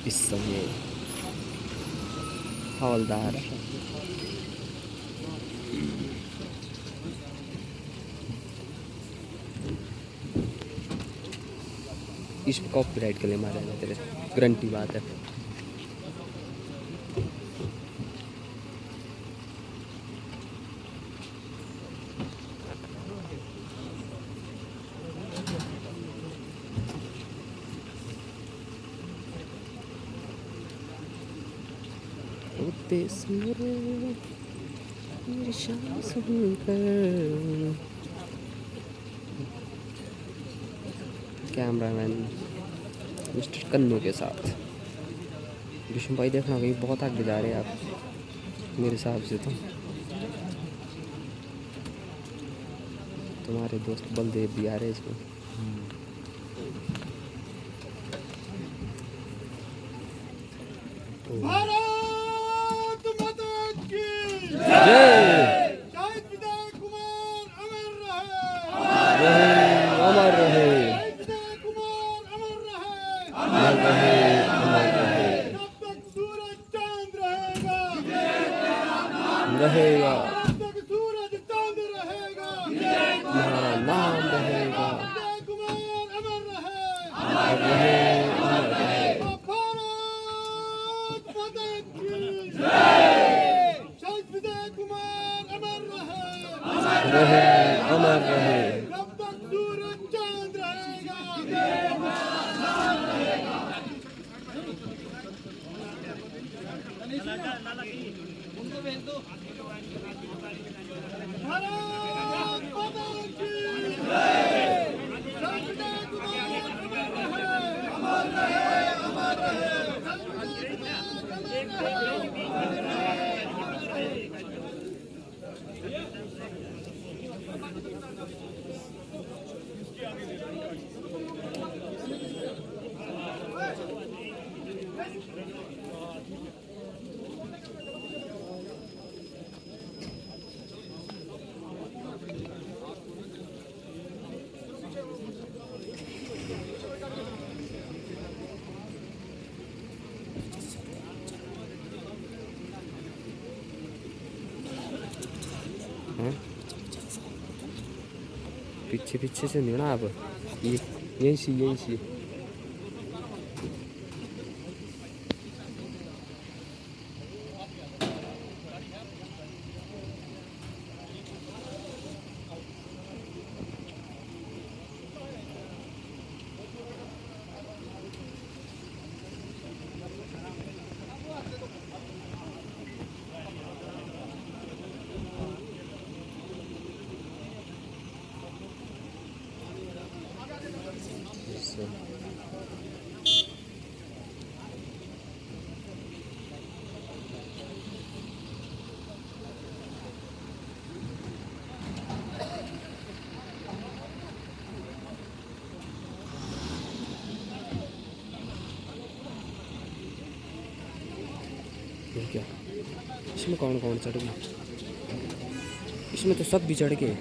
इस समय हवलदार इस पर कॉपीराइट के लिए मारे ना तेरे गारंटी बात है। कैमरामैन मिस्टर कन्नू के साथ विष्णु भाई देखना कहीं बहुत आगे जा रहे हैं आप मेरे हिसाब से। तो तुम्हारे दोस्त बलदेव भी आ रहे हैं इसमें। भारत माता की जय। शहीद विजय कुमार अमर अमर रहे शहीद विजय कुमार अमर अमर रहे अमर रहे जब तक सूरज चांद रहेगा रहेगा जब तक सूरज चांद रहेगा तुम्हारा नाम रहेगा विजय कुमार अमर अमर रहे अमर रहे। भारत माता की शहीद विजय कुमार अमर रहे अमर रहे जब तक सूरज चांद रहेगा भारत माता की शहीद विजय कुमार अमर रहे अमर रहे शहीद विजय कुमार अमर रहे। हाँ? पीछे पीछे से नहीं ना अब ये यही सी क्या इसमें कौन कौन चढ़ गए? इसमें तो सब भी चढ़ गए।